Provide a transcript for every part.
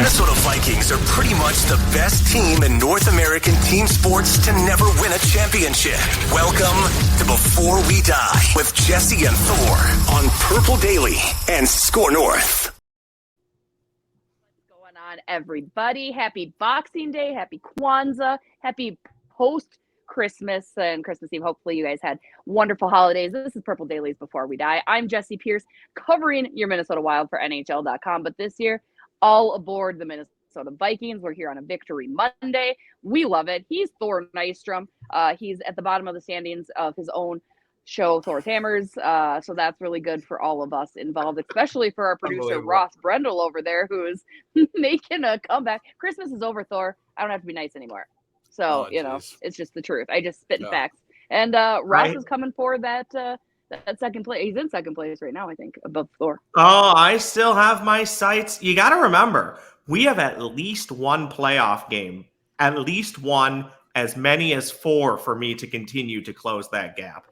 Minnesota Vikings are pretty much the best team in North American team sports to never win a championship. Welcome to Before We Die with Jesse and Thor on Purple Daily and Score North. What's going on, everybody? Happy Boxing Day, happy Kwanzaa, happy post-Christmas and Christmas Eve. Hopefully you guys had wonderful holidays. This is Purple Daily's Before We Die. I'm Jesse Pierce, covering your Minnesota Wild for NHL.com, but this year, all aboard the Minnesota Vikings. We're here on a Victory Monday. We love it. He's Thor Nystrom. He's at the bottom of the standings of his own show, Thor's Hammers. So that's really good for all of us involved, especially for our producer, Ross Brendel over there, who is making a comeback. Christmas is over, Thor. I don't have to be nice anymore. So, it's just the truth. I just spit in facts. And Ross is coming for that second place. He's in second place right now, I think, above Thor. Oh, I still have my sights. You got to remember, we have at least one playoff game, at least one, as many as 4 for me to continue to close that gap.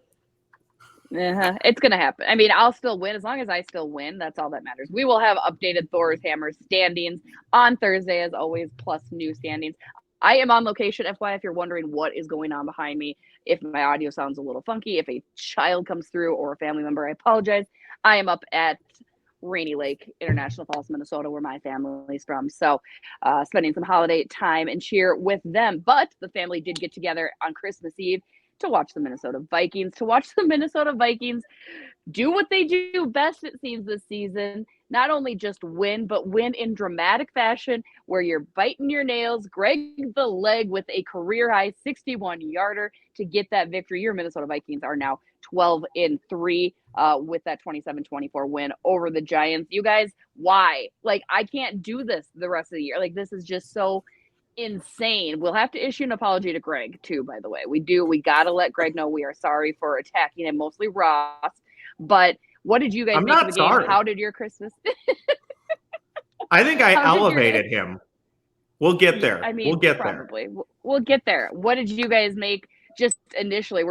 It's going to happen. I mean, I'll still win. As long as I still win, that's all that matters. We will have updated Thor's Hammers standings on Thursday, as always, plus new standings. I am on location, FYI, if you're wondering what is going on behind me. If my audio sounds a little funky, if a child comes through or a family member, I apologize. I am up at Rainy Lake, International Falls, Minnesota, where my family's from. So spending some holiday time and cheer with them. But the family did get together on Christmas Eve to watch the Minnesota Vikings, do what they do best, it seems, this season. Not only just win, but win in dramatic fashion where you're biting your nails. Greg the leg with a career-high 61-yarder to get that victory. Your Minnesota Vikings are now 12-3 with that 27-24 win over the Giants. You guys, why? I can't do this the rest of the year. This is just so insane. We'll have to issue an apology to Greg, too, by the way. We got to let Greg know we are sorry for attacking him, mostly Ross. But what did you guys make of the game? How did your Christmas? I think I elevated him. We'll get there. We'll get probably. There. We'll get there. What did you guys make just initially?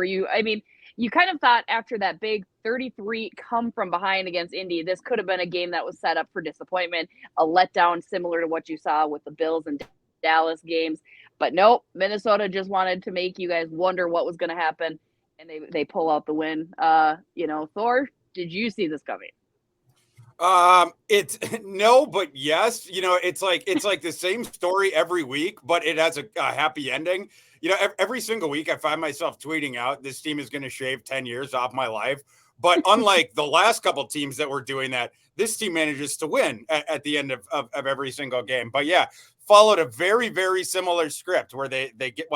You kind of thought after that big 33 come from behind against Indy, this could have been a game that was set up for disappointment, a letdown similar to what you saw with the Bills and Dallas games. But nope, Minnesota just wanted to make you guys wonder what was going to happen. And they pull out the win. Thor, did you see this coming? It's no, but yes. It's like the same story every week, but it has a happy ending. Every single week I find myself tweeting out, this team is going to shave 10 years off my life. But unlike the last couple teams that were doing that, this team manages to win at the end of every single game. But yeah, followed a very, very similar script where they get,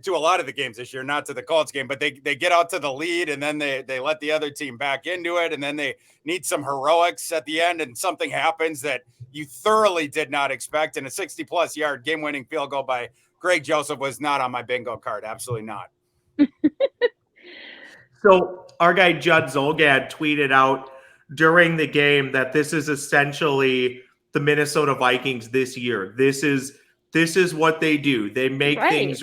to a lot of the games this year, not to the Colts game, but they get out to the lead and then they let the other team back into it. And then they need some heroics at the end and something happens that you thoroughly did not expect. And a 60-plus yard game-winning field goal by Greg Joseph was not on my bingo card. Absolutely not. So our guy Judd Zolgad tweeted out during the game that this is essentially the Minnesota Vikings this year. This is what they do. They make things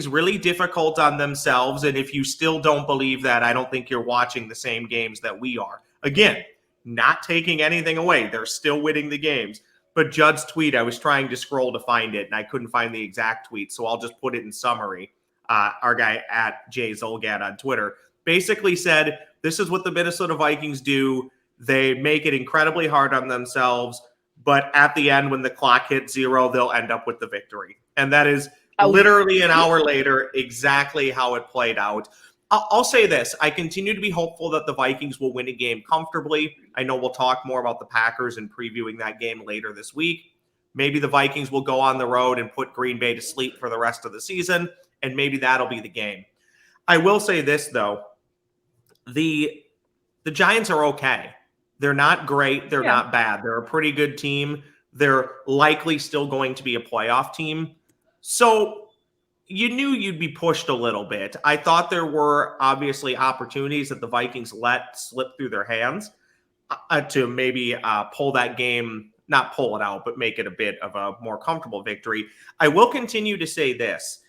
really difficult on themselves. And if you still don't believe that, I don't think you're watching the same games that we are. Again, not taking anything away. They're still winning the games. But Judd's tweet, I was trying to scroll to find it, and I couldn't find the exact tweet. So I'll just put it in summary. Our guy at Jay Zolgad on Twitter basically said, this is what the Minnesota Vikings do. They make it incredibly hard on themselves. But at the end, when the clock hits 0, they'll end up with the victory. And that is literally an hour later exactly how it played out. I'll say this. I continue to be hopeful that the Vikings will win a game comfortably. I know we'll talk more about the Packers and previewing that game later this week. Maybe the Vikings will go on the road and put Green Bay to sleep for the rest of the season, and maybe that'll be the game. I will say this, though. The Giants are okay. They're not great. They're not bad. They're a pretty good team. They're likely still going to be a playoff team. So you knew you'd be pushed a little bit. I thought there were obviously opportunities that the Vikings let slip through their hands to maybe pull that game, not pull it out, but make it a bit of a more comfortable victory. I will continue to say this.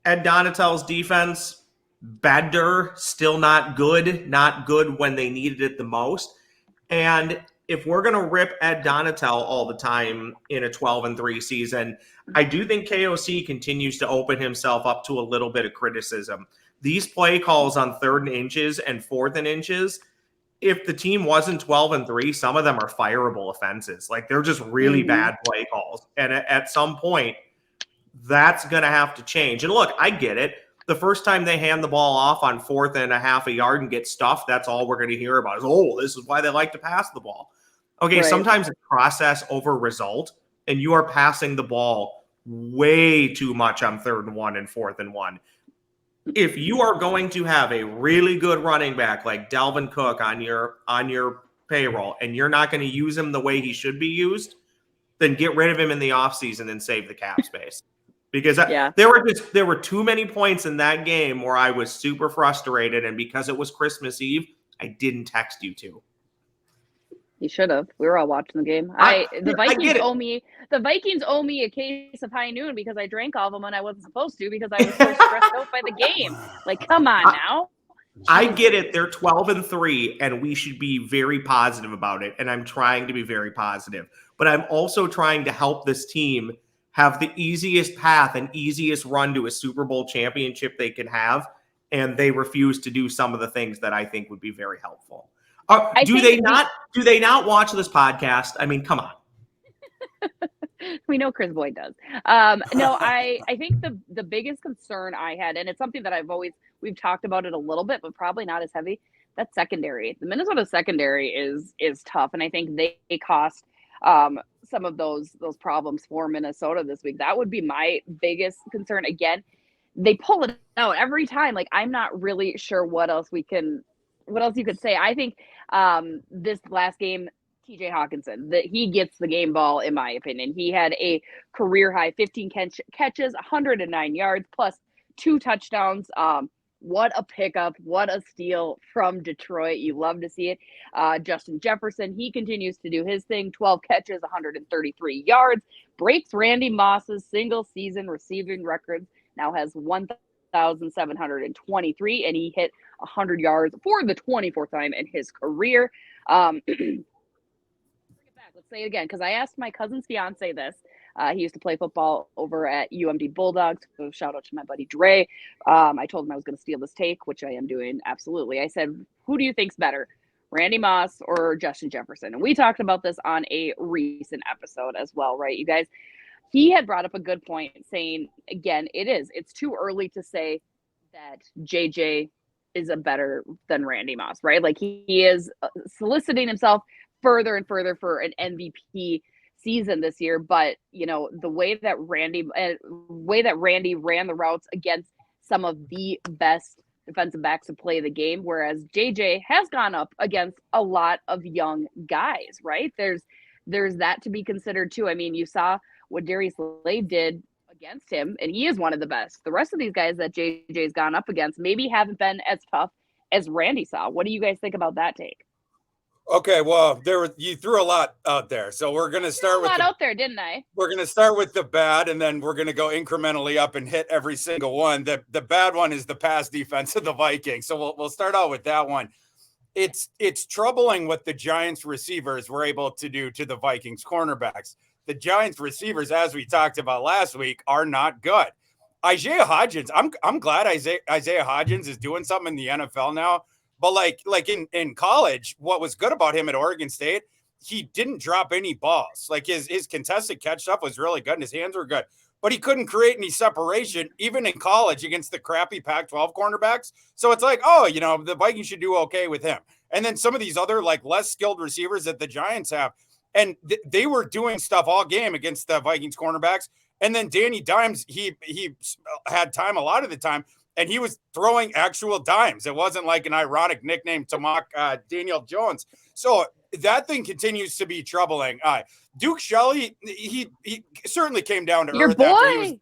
Ed Donatell's defense, better, still not good when they needed it the most. And if we're going to rip Ed Donatel all the time in a 12-3 season, I do think KOC continues to open himself up to a little bit of criticism. These play calls on 3rd and inches and 4th and inches, if the team wasn't 12-3, some of them are fireable offenses. Like, they're just really bad play calls. And at some point, that's going to have to change. And look, I get it. The first time they hand the ball off on 4th and a half a yard and get stuffed, that's all we're going to hear about is, oh, this is why they like to pass the ball. Okay, sometimes it's process over result, and you are passing the ball way too much on 3rd and 1 and 4th and 1. If you are going to have a really good running back like Dalvin Cook on your payroll, and you're not going to use him the way he should be used, then get rid of him in the offseason and save the cap space. Because there were too many points in that game where I was super frustrated, and because it was Christmas Eve, I didn't text you two. You should have. We were all watching the game. The Vikings owe me a case of high noon because I drank all of them when I wasn't supposed to because I was so stressed out by the game. Like, come on now. I get it. They're 12-3, and we should be very positive about it. And I'm trying to be very positive. But I'm also trying to help this team have the easiest path and easiest run to a Super Bowl championship they can have. And they refuse to do some of the things that I think would be very helpful. Do they not watch this podcast? I mean, come on. We know Chris Boyd does. No, I think the biggest concern I had, and it's something that we've talked about it a little bit, but probably not as heavy. That's secondary. The Minnesota secondary is tough, and I think they cost some of those problems for Minnesota this week. That would be my biggest concern. Again, they pull it out every time. Like, I'm not really sure what else you could say. I think this last game, TJ Hawkinson, that he gets the game ball, in my opinion. He had a career high 15 catches, 109 yards, plus 2 touchdowns. What a pickup. What a steal from Detroit. You love to see it. Justin Jefferson, he continues to do his thing. 12 catches, 133 yards. Breaks Randy Moss's single season receiving records. Now has 1,723, and he hit 100 yards for the 24th time in his career. Bring it back. Let's say it again, because I asked my cousin's fiance this. He used to play football over at UMD Bulldogs. So shout out to my buddy Dre. I told him I was going to steal this take, which I am doing. Absolutely. I said, who do you think's better, Randy Moss or Justin Jefferson? And we talked about this on a recent episode as well, right, you guys? He had brought up a good point saying, again, it's too early to say that JJ is a better than Randy Moss, right? Like, he is soliciting himself further and further for an MVP season this year. But, you know, the way that Randy ran the routes against some of the best defensive backs to play the game, whereas JJ has gone up against a lot of young guys, right? There's that to be considered too. I mean, you saw what Darius Slade did against him, and he is one of the best. The rest of these guys that JJ's gone up against maybe haven't been as tough as Randy saw. What do you guys think about that take? Okay, well, you threw a lot out there, so we're going to start with out there, didn't I? We're going to start with the bad, and then we're going to go incrementally up and hit every single one. The bad one is the pass defense of the Vikings, so we'll start out with that one. It's troubling what the Giants receivers were able to do to the Vikings cornerbacks. The Giants receivers, as we talked about last week, are not good. Isaiah Hodgins, I'm glad Isaiah Hodgins is doing something in the NFL now. But like in college, what was good about him at Oregon State, he didn't drop any balls. Like his contested catch stuff was really good and his hands were good. But he couldn't create any separation, even in college, against the crappy Pac-12 cornerbacks. So it's like, oh, you know, the Vikings should do okay with him. And then some of these other like less skilled receivers that the Giants have, and they were doing stuff all game against the Vikings cornerbacks. And then Danny Dimes, he had time a lot of the time, and he was throwing actual dimes. It wasn't like an ironic nickname to mock Daniel Jones. So that thing continues to be troubling. Duke Shelley, he certainly came down to Your earth. boy. After he was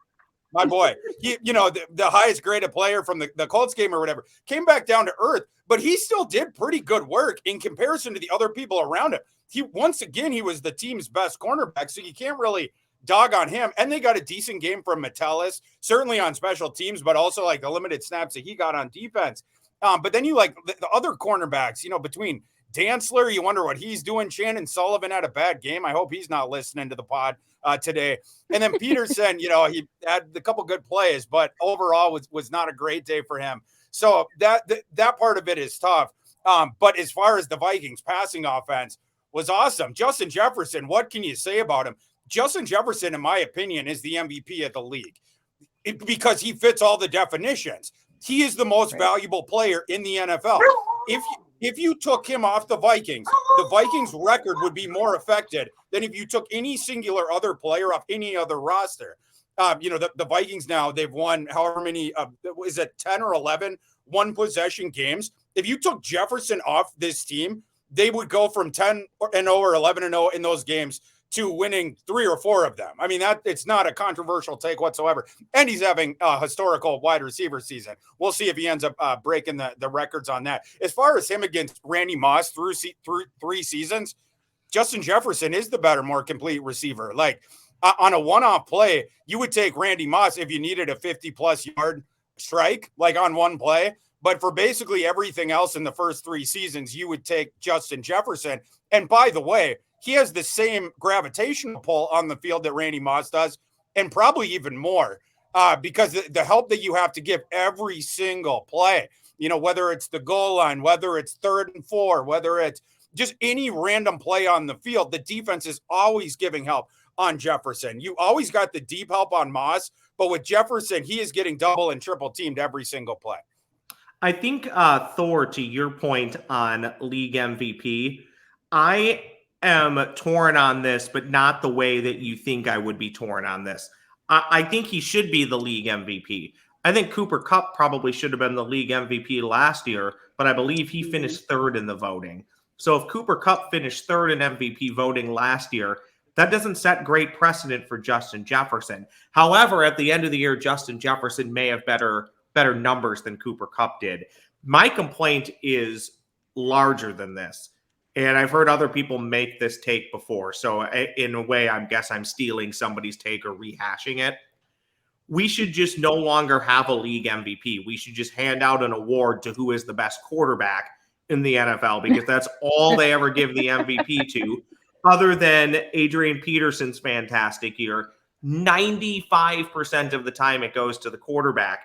my boy. The highest graded player from the Colts game or whatever, came back down to earth, but he still did pretty good work in comparison to the other people around him. He was the team's best cornerback, so you can't really dog on him. And they got a decent game from Metellus, certainly on special teams, but also like the limited snaps that he got on defense. But then you like the other cornerbacks, between Dantzler, you wonder what he's doing. Shannon Sullivan had a bad game. I hope he's not listening to the pod today. And then Peterson, he had a couple good plays, but overall was not a great day for him. So that part of it is tough. But as far as the Vikings passing offense was awesome. Justin Jefferson, what can you say about him? Justin Jefferson, in my opinion, is the MVP of the league because he fits all the definitions. He is the most valuable player in the NFL. If you took him off the Vikings record would be more affected than if you took any singular other player off any other roster. The Vikings now, they've won however many, is it 10 or 11 one-possession games? If you took Jefferson off this team, they would go from 10-0 or 11-0 in those games to winning 3 or 4 of them. I mean, it's not a controversial take whatsoever. And he's having a historical wide receiver season. We'll see if he ends up breaking the records on that. As far as him against Randy Moss through 3 seasons, Justin Jefferson is the better, more complete receiver. Like on a one-off play, you would take Randy Moss if you needed a 50-plus yard strike, like on one play. But for basically everything else in the first 3 seasons, you would take Justin Jefferson. And by the way, he has the same gravitational pull on the field that Randy Moss does, and probably even more, because the help that you have to give every single play, whether it's the goal line, whether it's 3rd and 4, whether it's just any random play on the field, the defense is always giving help on Jefferson. You always got the deep help on Moss, but with Jefferson, he is getting double and triple teamed every single play. I think, Thor, to your point on league MVP, I am torn on this, but not the way that you think I would be torn on this. I think he should be the league MVP. I think Cooper Kupp probably should have been the league MVP last year, but I believe he finished 3rd in the voting. So if Cooper Kupp finished 3rd in MVP voting last year, that doesn't set great precedent for Justin Jefferson. However, at the end of the year, Justin Jefferson may have better numbers than Cooper Kupp did. My complaint is larger than this. And I've heard other people make this take before. So in a way, I guess I'm stealing somebody's take or rehashing it. We should just no longer have a league MVP. We should just hand out an award to who is the best quarterback in the NFL, because that's all they ever give the MVP to, other than Adrian Peterson's fantastic year. 95% of the time it goes to the quarterback.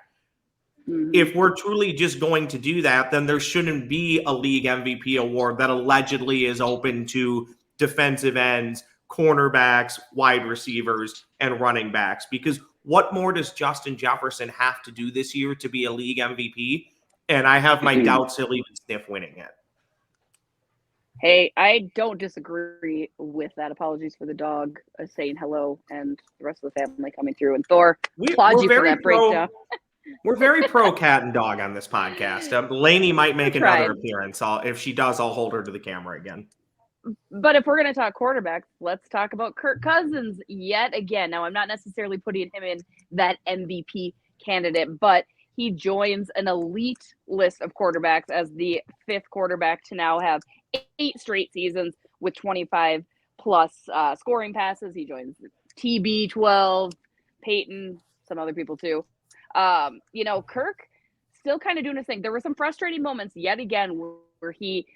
If we're truly just going to do that, then there shouldn't be a league MVP award that allegedly is open to defensive ends, cornerbacks, wide receivers, and running backs. Because what more does Justin Jefferson have to do this year to be a league MVP? And I have my doubts he'll even sniff winning it. Hey, I don't disagree with that. Apologies for the dog saying hello and the rest of the family coming through. And Thor, applaud you for that breakdown. We're very pro cat and dog on this podcast. Lainey might make another appearance. If she does, I'll hold her to the camera again. But if we're going to talk quarterbacks, let's talk about Kirk Cousins yet again. Now, I'm not necessarily putting him in that MVP candidate, but he joins an elite list of quarterbacks as the 5th quarterback to now have 8 straight seasons with 25 plus scoring passes. He joins TB12, Peyton, some other people too. Kirk still kind of doing his thing. There were some frustrating moments yet again where he,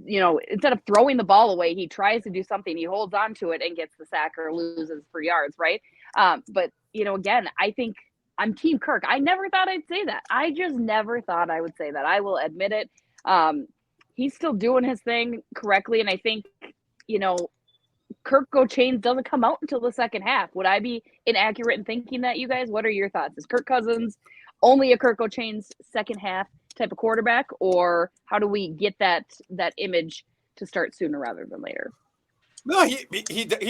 instead of throwing the ball away, he tries to do something. He holds on to it and gets the sack or loses 3 yards, right? But again, I think I'm Team Kirk. I never thought I'd say that. I just never thought I would say that. I will admit it. He's still doing his thing correctly. And I think, Kirk Go Chains doesn't come out until the second half. Would I be inaccurate in thinking that, you guys? What are your thoughts? Is Kirk Cousins only a Kirk Go Chains second half type of quarterback, or how do we get that image to start sooner rather than later? No, he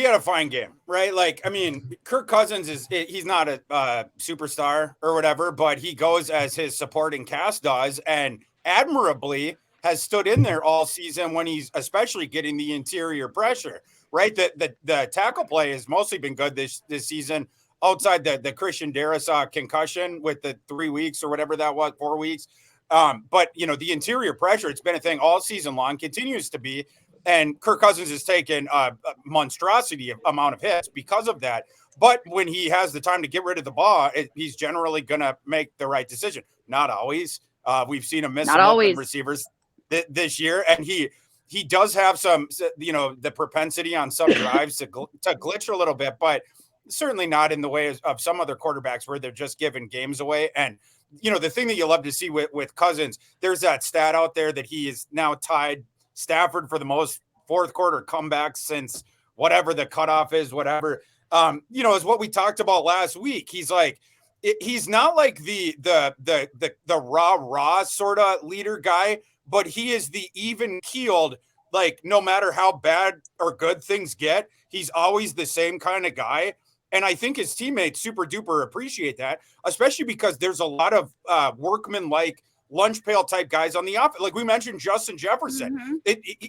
had a fine game, right? Like, I mean, Kirk Cousins he's not a superstar or whatever, but he goes as his supporting cast does, and admirably has stood in there all season when he's especially getting the interior pressure, right? The tackle play has mostly been good this season, outside the Christian Darrisaw concussion with the 3 weeks or whatever that was, 4 weeks. But the interior pressure, it's been a thing all season long, continues to be. And Kirk Cousins has taken a monstrosity amount of hits because of that. But when he has the time to get rid of the ball, he's generally going to make the right decision. Not always. We've seen him miss some open receivers this year. And he he does have some, the propensity on some drives to glitch a little bit, but certainly not in the way of some other quarterbacks where they're just giving games away. And, the thing that you love to see with Cousins, there's that stat out there that he is now tied Stafford for the most fourth quarter comebacks since whatever the cutoff is, whatever, is what we talked about last week. He's like, he's not like the rah sort of leader guy, but he is the even keeled, like no matter how bad or good things get, he's always the same kind of guy. And I think his teammates super duper appreciate that, especially because there's a lot of workman-like lunch pail type guys on the offense. Like we mentioned, Justin Jefferson,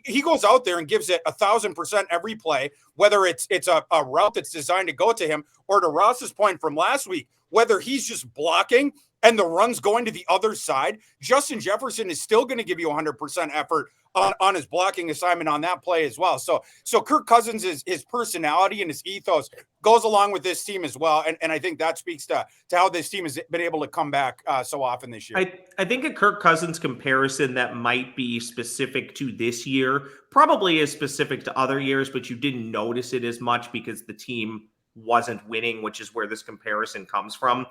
he goes out there and gives it 1,000% every play, whether it's a route that's designed to go to him, or to Ross's point from last week, whether he's just blocking and the run's going to the other side, Justin Jefferson is still going to give you 100% effort on his blocking assignment on that play as well. So Kirk Cousins, his personality and his ethos goes along with this team as well. And I think that speaks to how this team has been able to come back so often this year. I think a Kirk Cousins comparison that might be specific to this year probably is specific to other years, but you didn't notice it as much because the team wasn't winning, which is where this comparison comes from.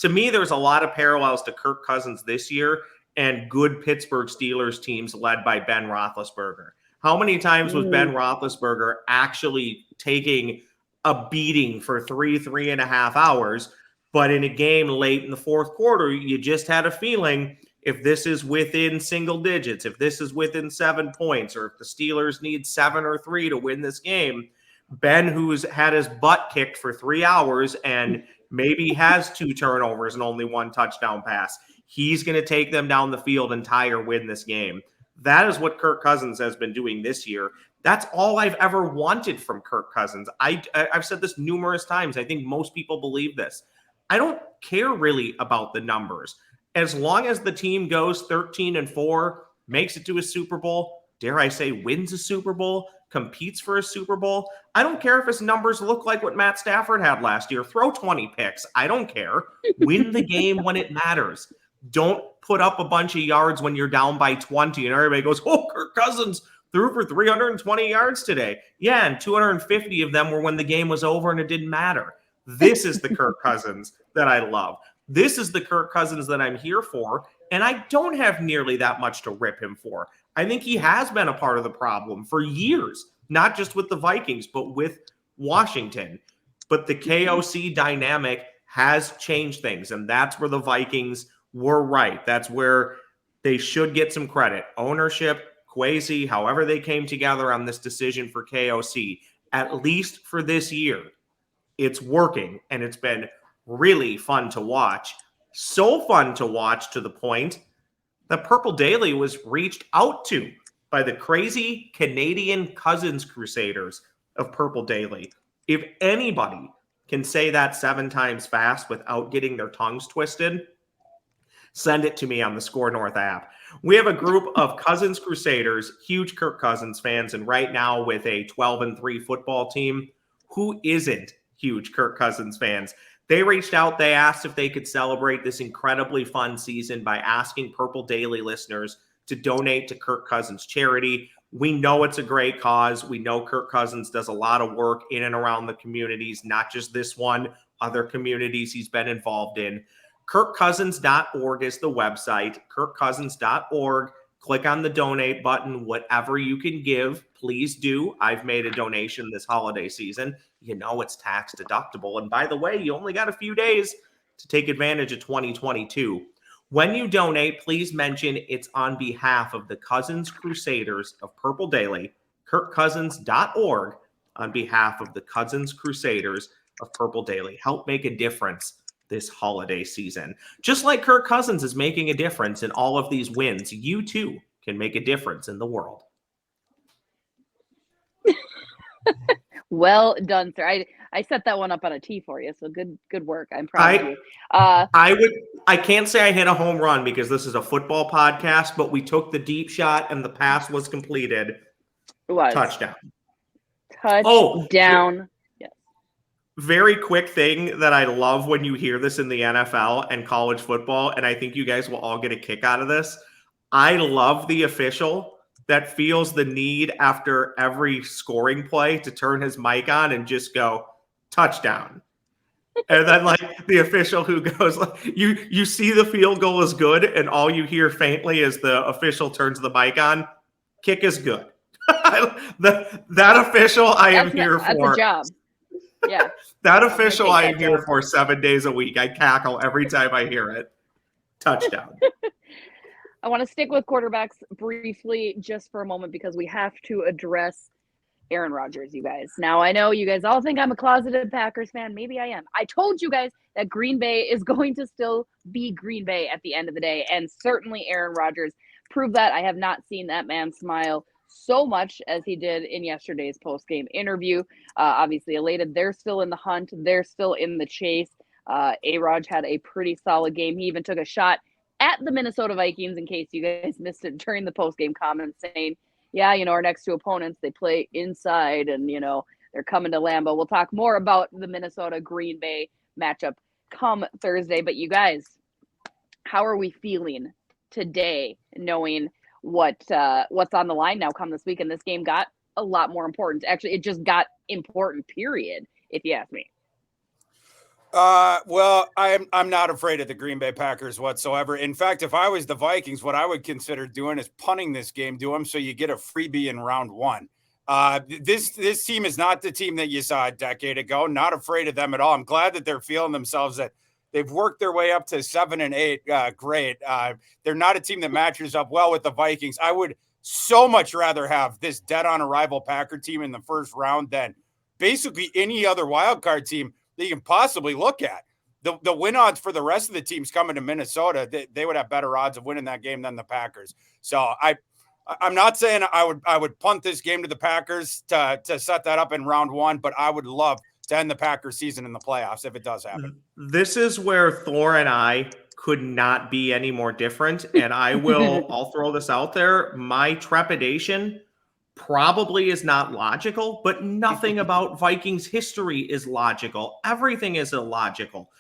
To me, there's a lot of parallels to Kirk Cousins this year and good Pittsburgh Steelers teams led by Ben Roethlisberger. How many times was Ben Roethlisberger actually taking a beating for 3.5 hours, but in a game late in the fourth quarter, you just had a feeling if this is within single digits, if this is within 7 points, or if the Steelers need 7 or 3 to win this game, Ben, who's had his butt kicked for 3 hours and maybe has 2 turnovers and only 1 touchdown pass, he's going to take them down the field and tie or win this game. That is what Kirk Cousins has been doing this year. That's all I've ever wanted from Kirk Cousins. I've said this numerous times. I think most people believe this. I don't care really about the numbers. As long as the team goes 13-4, makes it to a Super Bowl, dare I say wins a Super Bowl, competes for a Super Bowl, I don't care if his numbers look like what Matt Stafford had last year. Throw 20 picks. I don't care. Win the game when it matters. Don't put up a bunch of yards when you're down by 20 and everybody goes, oh, Kirk Cousins threw for 320 yards today. Yeah, and 250 of them were when the game was over and it didn't matter. This is the Kirk Cousins that I love. This is the Kirk Cousins that I'm here for, and I don't have nearly that much to rip him for. I think he has been a part of the problem for years, not just with the Vikings, but with Washington. But the KOC dynamic has changed things, and that's where the Vikings were right. That's where they should get some credit. Ownership, Kwesi, however they came together on this decision for KOC, at least for this year, it's working, and it's been really fun to watch. So fun to watch to the point that Purple Daily was reached out to by the crazy Canadian Cousins Crusaders of Purple Daily. If anybody can say that 7 times fast without getting their tongues twisted, send it to me on the Score North app. We have a group of Cousins Crusaders, huge Kirk Cousins fans, and right now with a 12-3 football team, who isn't huge Kirk Cousins fans? They reached out. They asked if they could celebrate this incredibly fun season by asking Purple Daily listeners to donate to Kirk Cousins charity. We know it's a great cause. We know Kirk Cousins does a lot of work in and around the communities, not just this one, other communities he's been involved in. KirkCousins.org is the website. KirkCousins.org. Click on the donate button. Whatever you can give, please do. I've made a donation this holiday season. You know it's tax deductible. And by the way, you only got a few days to take advantage of 2022. When you donate, please mention it's on behalf of the Cousins Crusaders of Purple Daily. KirkCousins.org on behalf of the Cousins Crusaders of Purple Daily. Help make a difference this holiday season. Just like Kirk Cousins is making a difference in all of these wins, you too can make a difference in the world. Well done, sir. I set that one up on a tee for you, so good work. I'm proud of you. I can't say I hit a home run because this is a football podcast, but we took the deep shot and the pass was completed. It was. Touchdown. Touchdown. Yes. Very quick thing that I love when you hear this in the NFL and college football, and I think you guys will all get a kick out of this. I love the official that feels the need after every scoring play to turn his mic on and just go, touchdown. And then like the official who goes, you see the field goal is good, and all you hear faintly is the official turns the mic on, kick is good. that official I am here for. That's a job. Yeah. That official I am here for 7 days a week. I cackle every time I hear it. Touchdown. I want to stick with quarterbacks briefly just for a moment because we have to address Aaron Rodgers, you guys. Now, I know you guys all think I'm a closeted Packers fan. Maybe I am. I told you guys that Green Bay is going to still be Green Bay at the end of the day, and certainly Aaron Rodgers proved that. I have not seen that man smile so much as he did in yesterday's post-game interview. Obviously elated. They're still in the hunt. They're still in the chase. A-Rod had a pretty solid game. He even took a shot at the Minnesota Vikings, in case you guys missed it during the post-game comments, saying, yeah, our next two opponents, they play inside and, they're coming to Lambeau. We'll talk more about the Minnesota-Green Bay matchup come Thursday. But you guys, how are we feeling today knowing what's on the line now come this week? And this game got a lot more important. Actually, it just got important, period, if you ask me. Well, I'm not afraid of the Green Bay Packers whatsoever. In fact, if I was the Vikings, what I would consider doing is punting this game to them so you get a freebie in round one. This team is not the team that you saw a decade ago. Not afraid of them at all. I'm glad that they're feeling themselves, that they've worked their way up to 7-8. Great. They're not a team that matches up well with the Vikings. I would so much rather have this dead-on arrival Packer team in the first round than basically any other wild card team that you can possibly look at. The win odds for the rest of the teams coming to Minnesota, they would have better odds of winning that game than the Packers. So I'm not saying I would punt this game to the Packers to set that up in round one, but I would love to end the Packers season in the playoffs if it does happen. This is where Thor and I could not be any more different. And I'll throw this out there. My trepidation probably is not logical, but nothing about Vikings history is logical. Everything is illogical.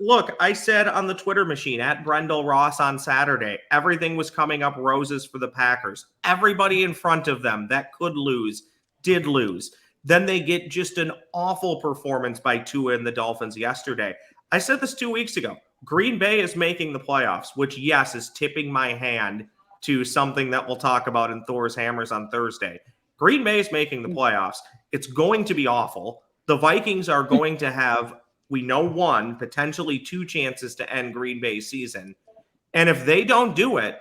Look, I said on the Twitter machine at Brendel Ross on Saturday, everything was coming up roses for the Packers. Everybody in front of them that could lose did lose. Then they get just an awful performance by Tua and the Dolphins yesterday. I said this 2 weeks ago. Green Bay is making the playoffs, which, yes, is tipping my hand to something that we'll talk about in Thor's Hammers on Thursday. Green Bay is making the playoffs. It's going to be awful. The Vikings are going to have, we know, one, potentially two chances to end Green Bay's season. And if they don't do it,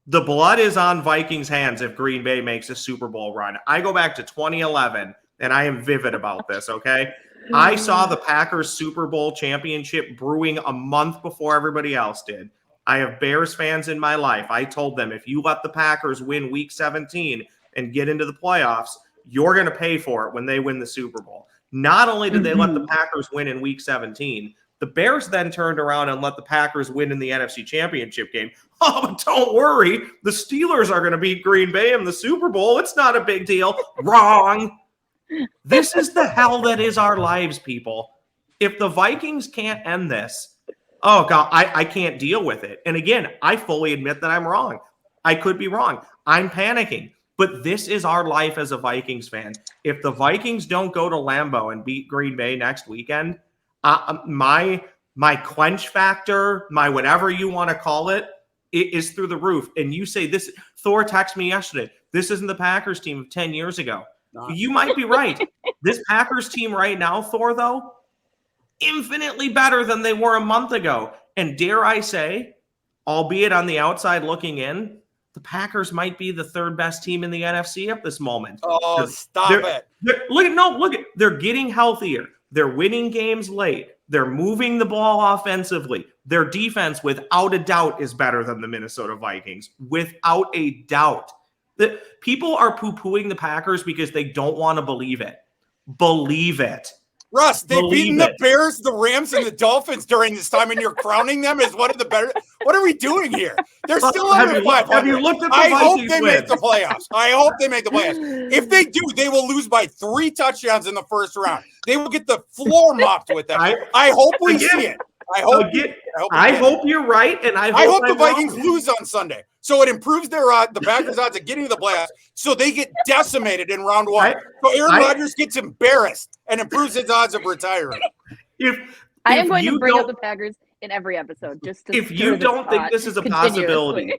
the blood is on Vikings' hands if Green Bay makes a Super Bowl run. I go back to 2011, and I am vivid about this, okay? I saw the Packers Super Bowl championship brewing a month before everybody else did. I have Bears fans in my life. I told them, if you let the Packers win Week 17 and get into the playoffs, you're going to pay for it when they win the Super Bowl. Not only did they let the Packers win in Week 17, the Bears then turned around and let the Packers win in the NFC Championship game. Oh, but don't worry. The Steelers are going to beat Green Bay in the Super Bowl. It's not a big deal. Wrong. This is the hell that is our lives, people. If the Vikings can't end this, oh, God, I can't deal with it. And again, I fully admit that I'm wrong. I could be wrong. I'm panicking. But this is our life as a Vikings fan. If the Vikings don't go to Lambeau and beat Green Bay next weekend, my quench factor, my whatever you want to call it, is through the roof. And you say this, Thor texted me yesterday, this isn't the Packers team of 10 years ago. You might be right. This Packers team right now, Thor, though, infinitely better than they were a month ago. And dare I say, albeit on the outside looking in, the Packers might be the third best team in the NFC at this moment. Oh, stop it. They're getting healthier. They're winning games late. They're moving the ball offensively. Their defense, without a doubt, is better than the Minnesota Vikings. Without a doubt. People are poo-pooing the Packers because they don't want to believe it. Believe it. Russ, they've beaten the Bears, the Rams, and the Dolphins during this time, and you're crowning them as one of the better. What are we doing here? They're still under 500. Have you looked at the I hope Vikings they win? make the playoffs. I hope they make the playoffs. If they do, they will lose by 3 touchdowns in the first round. They will get the floor mopped with them. I hope we see it. I hope you're right, and I hope the I'm Vikings wrong. lose on Sunday, so it improves the Packers' odds of getting to the playoffs. So they get decimated in round one. So Aaron Rodgers gets embarrassed and improves his odds of retiring. I am going to bring up the Packers in every episode just to. If you don't think this is a possibility.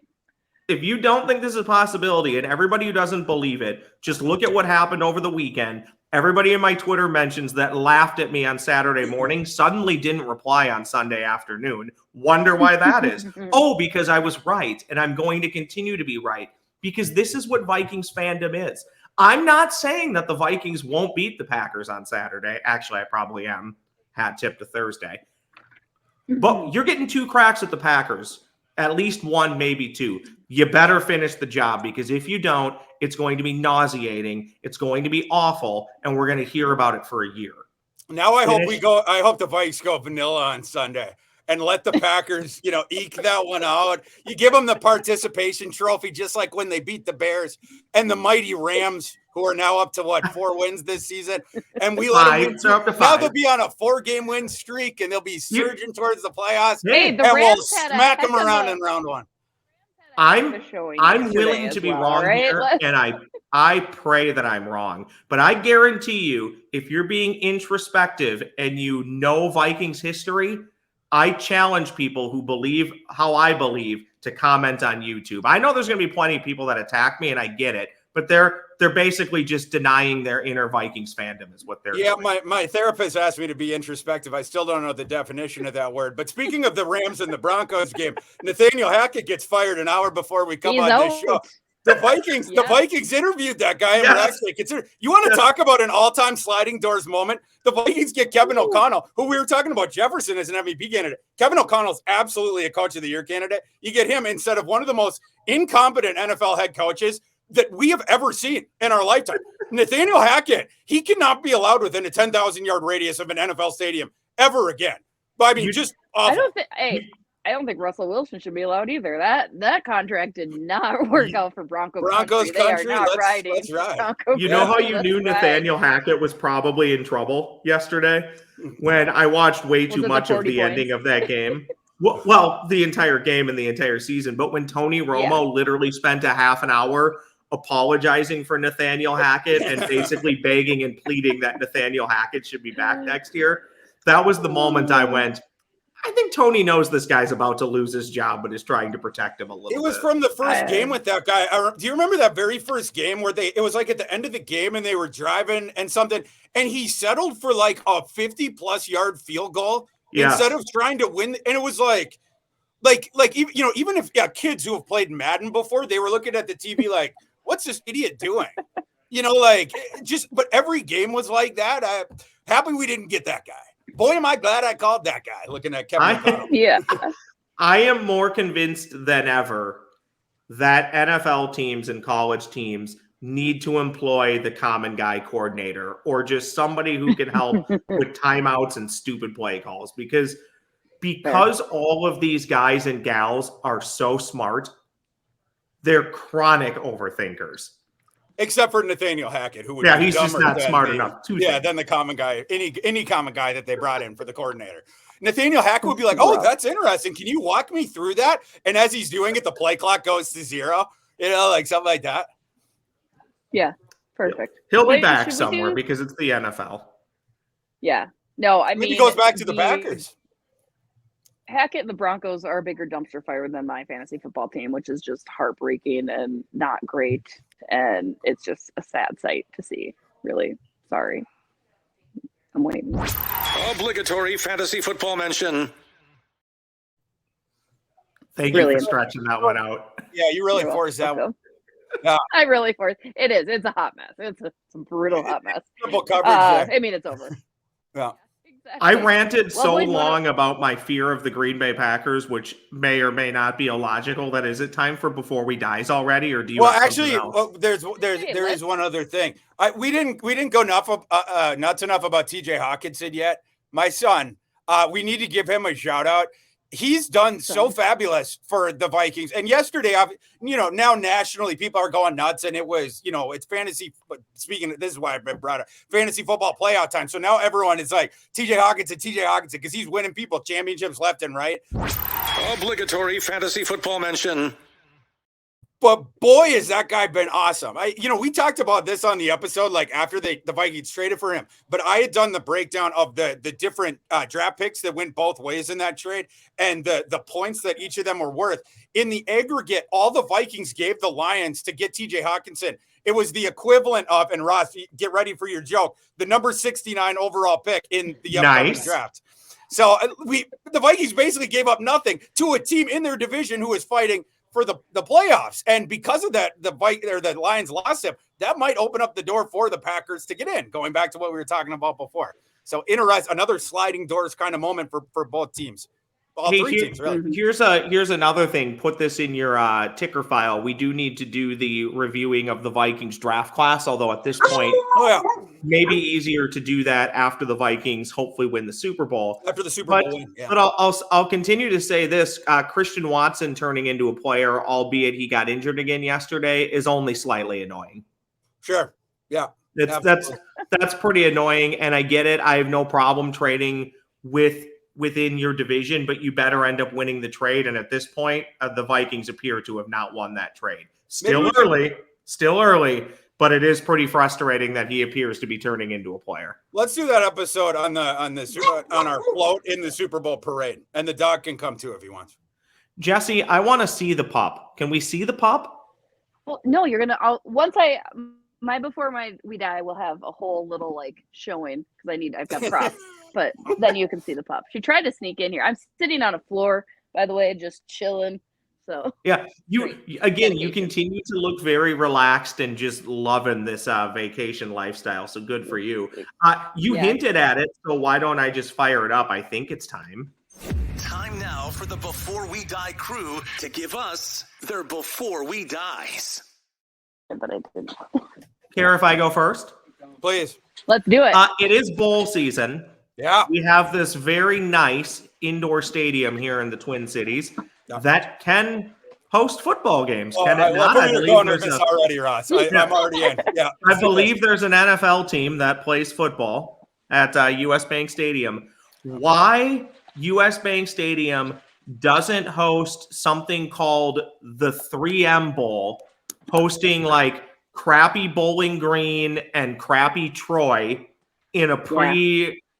If you don't think this is a possibility, and everybody who doesn't believe it, just look at what happened over the weekend. Everybody in my Twitter mentions that laughed at me on Saturday morning suddenly didn't reply on Sunday afternoon. Wonder why that is. Oh, because I was right, and I'm going to continue to be right, because this is what Vikings fandom is. I'm not saying that the Vikings won't beat the Packers on Saturday. Actually, I probably am. Hat tip to Thursday. But you're getting 2 cracks at the Packers. At least 1, maybe 2. You better finish the job, because if you don't, it's going to be nauseating. It's going to be awful, and we're going to hear about it for a year. Now I hope the Vikes go vanilla on Sunday and let the Packers, eke that one out. You give them the participation trophy, just like when they beat the Bears and the mighty Rams, who are now up to 4 wins this season. And we let them win. Now they'll be on a 4-game win streak, and they'll be surging towards the playoffs. Hey, and we'll smack them around in round one. I'm willing to be wrong here, and I pray that I'm wrong. But I guarantee you, if you're being introspective and you know Vikings history, I challenge people who believe how I believe to comment on YouTube. I know there's going to be plenty of people that attack me, and I get it, but they're basically just denying their inner Vikings fandom is what they're doing. My therapist asked me to be introspective. I still don't know the definition of that word. But speaking of the Rams and the Broncos game, Nathaniel Hackett gets fired an hour before we come on this show. The Vikings interviewed that guy and were actually considered. You want to talk about an all-time sliding doors moment? The Vikings get Kevin O'Connell, who we were talking about Jefferson as an MVP candidate. Kevin O'Connell's absolutely a coach of the year candidate. You get him instead of one of the most incompetent NFL head coaches that we have ever seen in our lifetime. Nathaniel Hackett, he cannot be allowed within a 10,000-yard radius of an NFL stadium ever again. But I mean, just awful. I don't think Russell Wilson should be allowed either. That contract did not work out for Broncos country. They are not riding. Let's ride. You know how you knew Nathaniel Hackett was probably in trouble yesterday? When I watched way too much of the ending of that game. Well, the entire game and the entire season. But when Tony Romo literally spent a half an hour apologizing for Nathaniel Hackett and basically begging and pleading that Nathaniel Hackett should be back next year, that was the moment I went, I think Tony knows this guy's about to lose his job, but is trying to protect him a little bit. It was from the first game with that guy. Do you remember that very first game where it was like at the end of the game and they were driving and something, and he settled for like a 50-plus yard field goal instead of trying to win. And it was like even if kids who have played Madden before, they were looking at the TV like, what's this idiot doing? But every game was like that. I'm happy we didn't get that guy. Boy, am I glad I called that guy looking at Kevin O'Connell. I am more convinced than ever that NFL teams and college teams need to employ the common guy coordinator or just somebody who can help with timeouts and stupid play calls because all of these guys and gals are so smart, they're chronic overthinkers. Except for Nathaniel Hackett, who would be he's just not smart enough to think. Than the common guy, any common guy that they brought in for the coordinator. Nathaniel Hackett would be like, oh, that's interesting. Can you walk me through that? And as he's doing it, the play clock goes to 0, like something like that. Yeah, perfect. He'll be back somewhere because it's the NFL. Yeah. No, I mean. Maybe he goes back to the Packers. Hackett and the Broncos are a bigger dumpster fire than my fantasy football team, which is just heartbreaking and not great. And it's just a sad sight to see. Really. Sorry. I'm waiting. Obligatory fantasy football mention. Thank you for stretching that one out. Yeah, you really forced that one. Yeah. I really forced. It is. It's a hot mess. It's a brutal hot mess. Triple coverage. I mean, it's over. Yeah. Exactly. I ranted so long about my fear of the Green Bay Packers, which may or may not be illogical. That is it time for Before We Dies already, or do you? Well, actually, there is one other thing. We didn't go nuts enough about TJ Hawkinson yet. My son, we need to give him a shout out. he's done so fabulous for the Vikings. And yesterday, now nationally, people are going nuts. And it was, it's fantasy. But speaking of, this is why I've been brought up fantasy football playoff time. So now everyone is like TJ Hawkinson, because he's winning people championships left and right. Obligatory fantasy football mention. But boy, has that guy been awesome. We talked about this on the episode, like after the Vikings traded for him, but I had done the breakdown of the different draft picks that went both ways in that trade and the points that each of them were worth. In the aggregate, all the Vikings gave the Lions to get TJ Hawkinson. It was the equivalent of, and Ross, get ready for your joke, the number 69 overall pick in the upcoming draft. So the Vikings basically gave up nothing to a team in their division who is fighting for the playoffs. And because of that, the Lions lost him. That might open up the door for the Packers to get in, going back to what we were talking about before. So another sliding doors kind of moment for both teams. All three teams, really. Here's another thing. Put this in your ticker file. We do need to do the reviewing of the Vikings draft class, although at this point, maybe easier to do that after the Vikings hopefully win the Super Bowl. After the Super Bowl win, yeah. But I'll continue to say this. Christian Watson turning into a player, albeit he got injured again yesterday, is only slightly annoying. Sure. Yeah. That's pretty annoying, and I get it. I have no problem trading within your division, but you better end up winning the trade. And at this point, the Vikings appear to have not won that trade. Still early, but it is pretty frustrating that he appears to be turning into a player. Let's do that episode on our float in the Super Bowl parade, and the dog can come too if he wants. Jesse, I want to see the pup. Can we see the pup? Well, no, before we die, we'll have a whole little showing because I've got props. But then you can see the pup. She tried to sneak in here. I'm sitting on a floor, by the way, just chilling. So yeah, you continue to look very relaxed and just loving this vacation lifestyle. So good for you. You hinted at it, so why don't I just fire it up? I think it's time. Time now for the Before We Die crew to give us their Before We Dies. But I didn't. Care if I go first? Please. Let's do it. It is bowl season. Yeah. We have this very nice indoor stadium here in the Twin Cities that can host football games. Can it not? I believe there's already, Ross. I'm already in. Yeah. I believe there's an NFL team that plays football at US Bank Stadium. Why US Bank Stadium doesn't host something called the 3M Bowl, hosting crappy Bowling Green and crappy Troy in a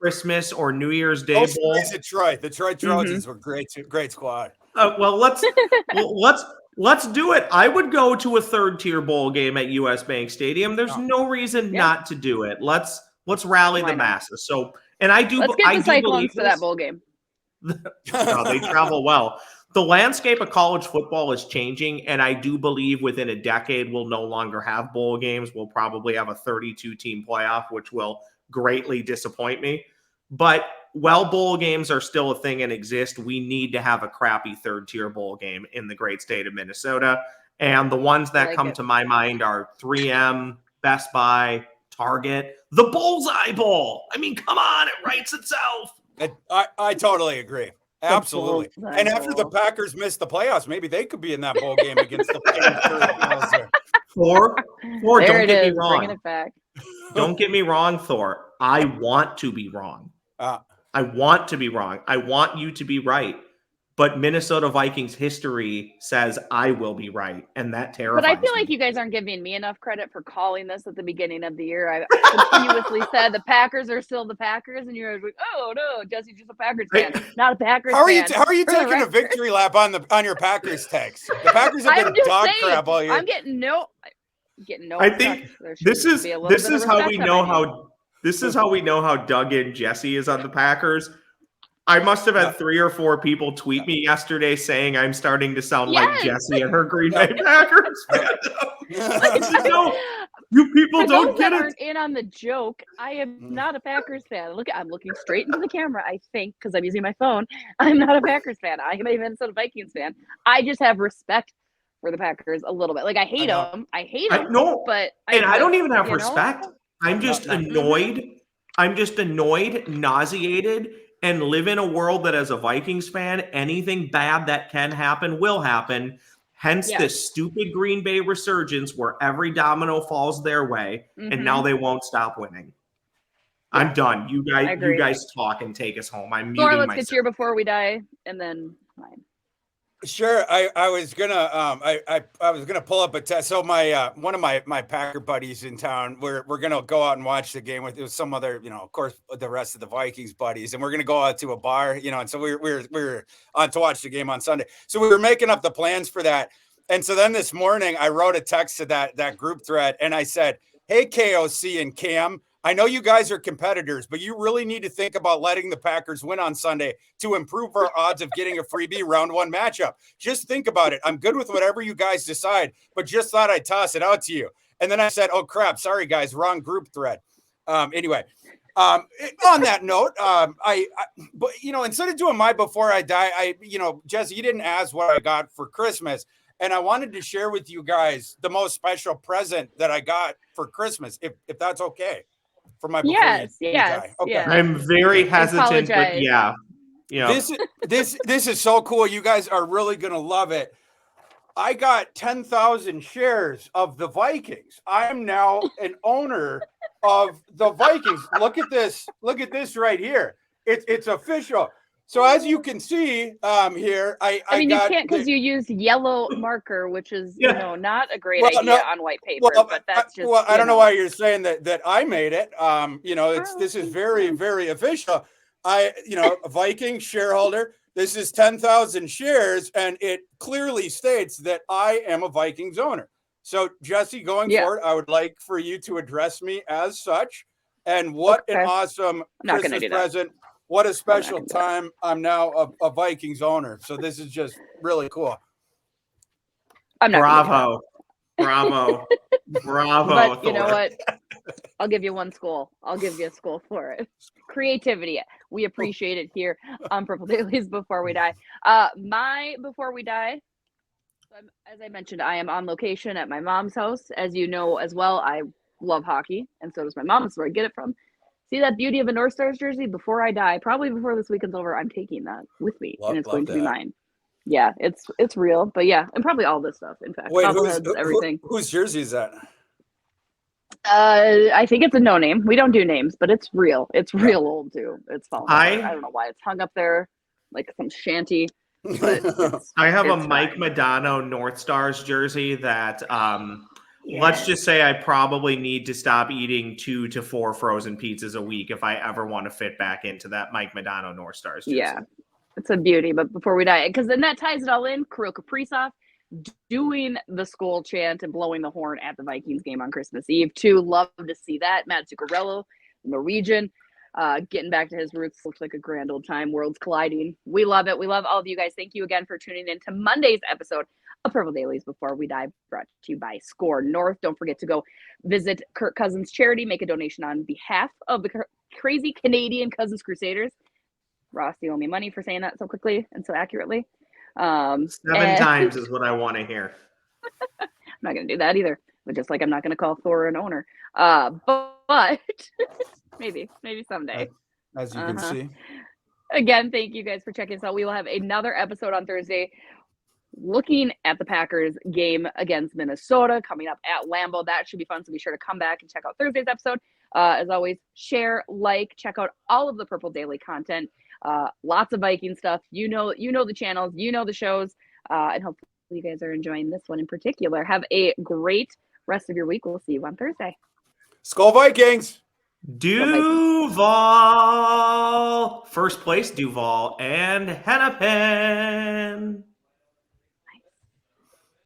Christmas or New Year's Day bowl. The Troy Trojans were great squad. Well, let's do it. I would go to a third-tier bowl game at US Bank Stadium. There's no reason not to do it. Let's rally the masses. So, and let's get the Cyclones to that bowl game. They travel well. The landscape of college football is changing, and I do believe within a decade we'll no longer have bowl games. We'll probably have a 32-team playoff, which will greatly disappoint me. But while bowl games are still a thing and exist, we need to have a crappy third-tier bowl game in the great state of Minnesota. And the ones that come to my mind are 3M, Best Buy, Target, the Bullseye Bowl. I mean, come on, it writes itself. I totally agree. Absolutely. And after the Packers missed the playoffs, maybe they could be in that bowl game against the Packers. Thor, don't get me wrong. Bringing it back. Don't get me wrong, Thor. I want to be wrong. I want to be wrong. I want you to be right. But Minnesota Vikings history says I will be right, and that terrifies me. But I feel like you guys aren't giving me enough credit for calling this at the beginning of the year. I continuously said the Packers are still the Packers, and you're like, oh, no, Jesse's just a Packers fan, not a Packers fan. How are you taking a victory lap on your Packers text? The Packers have been dog crap all year. I'm getting no. I think this is how we know how dug in Jesse is on the Packers. I must have had 3 or 4 people tweet me yesterday saying I'm starting to sound like Jessie and her Green Bay Packers fandom. No, you people don't get it. Aren't in on the joke. I am not a Packers fan. I'm looking straight into the camera, I think, because I'm using my phone. I'm not a Packers fan. I am a Minnesota Vikings fan. I just have respect for the Packers a little bit. I hate them. But I don't even have respect. I'm just annoyed. I'm just annoyed, nauseated, and live in a world that, as a Vikings fan, anything bad that can happen will happen. Hence this stupid Green Bay resurgence where every domino falls their way, and now they won't stop winning. Yeah. I'm done. You guys talk and take us home. I'm muting let's myself. get your before we die, and then mine. Sure. I was gonna I was gonna pull up a test. So my one of my Packer buddies in town, we're gonna go out and watch the game with some other, of course, the rest of the Vikings buddies, and we're gonna go out to a bar, and so we were on to watch the game on Sunday. So we were making up the plans for that. And so then this morning I wrote a text to that group thread, and I said, "Hey, KOC and Cam, I know you guys are competitors, but you really need to think about letting the Packers win on Sunday to improve our odds of getting a freebie round 1 matchup. Just think about it. I'm good with whatever you guys decide, but just thought I'd toss it out to you." And then I said, "Oh crap, sorry guys, wrong group thread." Anyway, on that note, but instead of doing my before I die, Jesse, you didn't ask what I got for Christmas. And I wanted to share with you guys the most special present that I got for Christmas, if that's okay. For my yes. Okay. Yes. I'm very hesitant, but yeah. This is so cool. You guys are really gonna love it. I got 10,000 shares of the Vikings. I am now an owner of the Vikings. Look at this. Look at this right here. It's official. So as you can see here, I mean, you can't because you use yellow marker, which is not a great idea on white paper. But that's just. Well, I don't know why you're saying that I made it. This is very, very official. A Viking shareholder. This is 10,000 shares, and it clearly states that I am a Vikings owner. So Jesse, going forward, I would like for you to address me as such. And what an awesome Christmas present. What a special time. I'm now a Vikings owner. So this is just really cool. Bravo. But you know what? I'll give you one skull. I'll give you a skull for it. Creativity. We appreciate it here on Purple Dailies Before We Die. My Before We Die, as I mentioned, I am on location at my mom's house. As you know as well, I love hockey, and so does my mom. That's where I get it from. See that beauty of a North Stars jersey? Before I die, probably before this weekend's over, I'm taking that with me, and it's going to be mine. Yeah, it's real, but yeah, and probably all this stuff. In fact, everything. Whose jersey is that? I think it's a no name. We don't do names, but it's real. It's real old too. It's falling apart. I don't know why it's hung up there like some shanty. But I have a Mike Modano North Stars jersey that let's just say I probably need to stop eating 2 to 4 frozen pizzas a week if I ever want to fit back into that Mike Modano North Stars jersey. Yeah, it's a beauty. But before we die, because then that ties it all in, Kirill Kaprizov doing the skull chant and blowing the horn at the Vikings game on Christmas Eve too. Love to see that. Matt Zuccarello, Norwegian, getting back to his roots. Looks like a grand old time. Worlds colliding. We love it. We love all of you guys. Thank you again for tuning in to Monday's episode of Purple Dailies Before We Die, brought to you by Score North. Don't forget to go visit Kirk Cousins charity, make a donation on behalf of the crazy Canadian Cousins Crusaders. Ross, you owe me money for saying that so quickly and so accurately. 7 times is what I want to hear. I'm not going to do that either. But just like I'm not going to call Thor an owner. But maybe someday. As you can see. Again, thank you guys for checking us out. We will have another episode on Thursday looking at the Packers game against Minnesota coming up at Lambeau. That should be fun. So be sure to come back and check out Thursday's episode. As always, share, check out all of the Purple Daily content. Lots of Viking stuff. You know the channels, the shows, and hopefully you guys are enjoying this one in particular. Have a great rest of your week. We'll see you on Thursday. Skol Vikings! Duval! First place, Duval and Hennepin.